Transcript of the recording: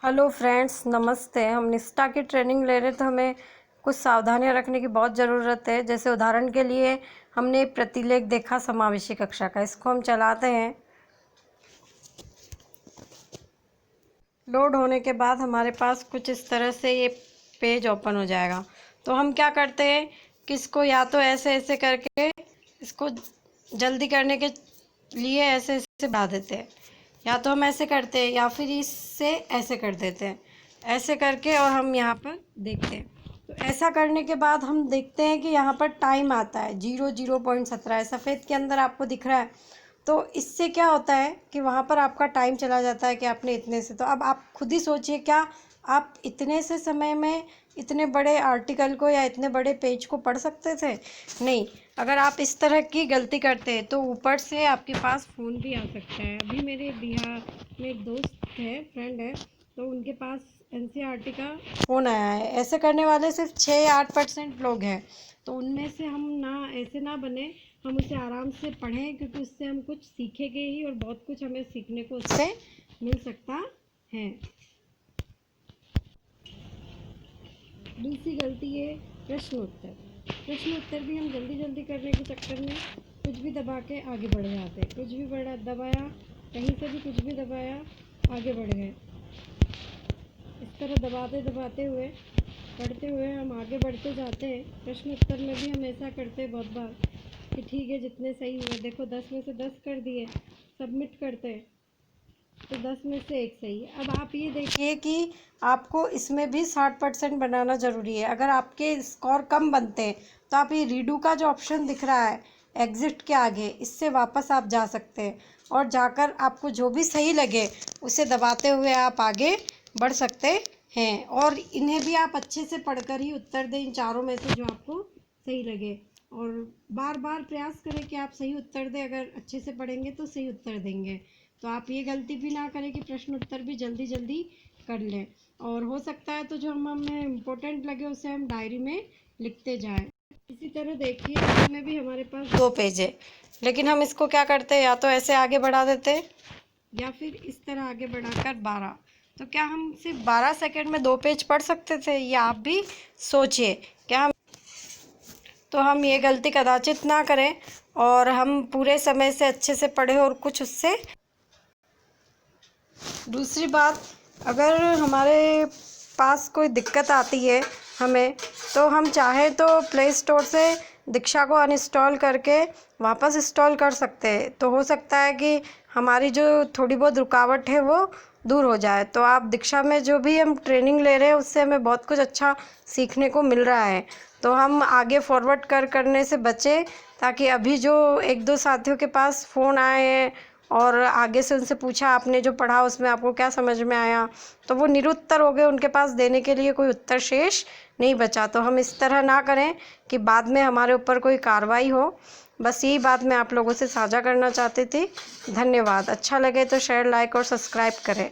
Hello friends, नमस्ते। हम निष्ठा की ट्रेनिंग ले रहे, तो हमें कुछ सावधानियां रखने की बहुत ज़रूरत है। जैसे उदाहरण के लिए हमने एक प्रतिलेख देखा समावेशी कक्षा का, इसको हम चलाते हैं। लोड होने के बाद हमारे पास कुछ इस तरह से ये पेज ओपन हो जाएगा। तो हम क्या करते हैं कि इसको या तो ऐसे ऐसे करके इसको जल्दी करने के लिए ऐसे ऐसे बढ़ा देते हैं, या तो हम ऐसे करते हैं या फिर इससे ऐसे कर देते हैं, ऐसे करके, और हम यहाँ पर देखते हैं। तो ऐसा करने के बाद हम देखते हैं कि यहाँ पर टाइम आता है 0.17 सफ़ेद के अंदर आपको दिख रहा है। तो इससे क्या होता है कि वहाँ पर आपका टाइम चला जाता है कि आपने इतने से। तो अब आप खुद ही सोचिए, क्या आप इतने से समय में इतने बड़े आर्टिकल को या इतने बड़े पेज को पढ़ सकते थे? नहीं। अगर आप इस तरह की गलती करते हैं तो ऊपर से आपके पास फ़ोन भी आ सकता है। अभी मेरे बिहार में एक दोस्त है, फ्रेंड है, तो उनके पास एनसीईआरटी का फ़ोन आया है। ऐसे करने वाले सिर्फ 6 या 8% लोग हैं। तो उनमें से हम ना ऐसे ना बने, हम उसे आराम से पढ़ें, क्योंकि उससे हम कुछ सीखेंगे ही और बहुत कुछ हमें सीखने को उससे मिल सकता है। दूसरी गलती है प्रश्न उत्तर। प्रश्न उत्तर भी हम जल्दी जल्दी करने के चक्कर में कुछ भी दबा के आगे बढ़ जाते हैं। कुछ भी बड़ा दबाया, कहीं से भी कुछ भी दबाया, आगे बढ़ गए। इस तरह दबाते दबाते हुए, पढ़ते हुए हम आगे बढ़ते जाते हैं। प्रश्न उत्तर में भी हम ऐसा करते हैं बहुत बार कि ठीक है, जितने सही हुए, देखो 10 में से 10 कर दिए, सबमिट करते हैं तो 10 में से 1 सही है। अब आप ये देखिए कि आपको इसमें भी 60% बनाना ज़रूरी है। अगर आपके स्कोर कम बनते हैं तो आप ये रीडू का जो ऑप्शन दिख रहा है एग्ज़िट के आगे, इससे वापस आप जा सकते हैं और जाकर आपको जो भी सही लगे उसे दबाते हुए आप आगे बढ़ सकते हैं। और इन्हें भी आप अच्छे से पढ़कर ही उत्तर दें, इन चारों में से जो आपको सही लगे। और बार बार प्रयास करें कि आप सही उत्तर दें। अगर अच्छे से पढ़ेंगे तो सही उत्तर देंगे। तो आप ये गलती भी ना करें कि प्रश्न उत्तर भी जल्दी जल्दी कर लें। और हो सकता है तो जो हमें इम्पोर्टेंट लगे उसे हम डायरी में लिखते जाएं। इसी तरह देखिए, इसमें भी हमारे पास 2 पेज है, लेकिन हम इसको क्या करते हैं, या तो ऐसे आगे बढ़ा देते हैं या फिर इस तरह आगे बढ़ाकर 12। तो क्या हम सिर्फ 12 सेकंड में 2 पेज पढ़ सकते थे? ये आप भी सोचिए। क्या हम तो हम ये गलती कदाचित ना करें और हम पूरे समय से अच्छे से पढ़ें और कुछ उससे। दूसरी बात, अगर हमारे पास कोई दिक्कत आती है हमें, तो हम चाहें तो प्ले स्टोर से दीक्षा को अनइंस्टॉल करके वापस इंस्टॉल कर सकते हैं। तो हो सकता है कि हमारी जो थोड़ी बहुत रुकावट है वो दूर हो जाए। तो आप दीक्षा में जो भी हम ट्रेनिंग ले रहे हैं उससे हमें बहुत कुछ अच्छा सीखने को मिल रहा है। तो हम आगे फॉरवर्ड करने से बचें, ताकि अभी जो 1-2 साथियों के पास फ़ोन आए हैं और आगे से उनसे पूछा आपने जो पढ़ा उसमें आपको क्या समझ में आया, तो वो निरुत्तर हो गए, उनके पास देने के लिए कोई उत्तर शेष नहीं बचा। तो हम इस तरह ना करें कि बाद में हमारे ऊपर कोई कार्रवाई हो। बस यही बात मैं आप लोगों से साझा करना चाहती थी। धन्यवाद। अच्छा लगे तो शेयर, लाइक और सब्सक्राइब करें।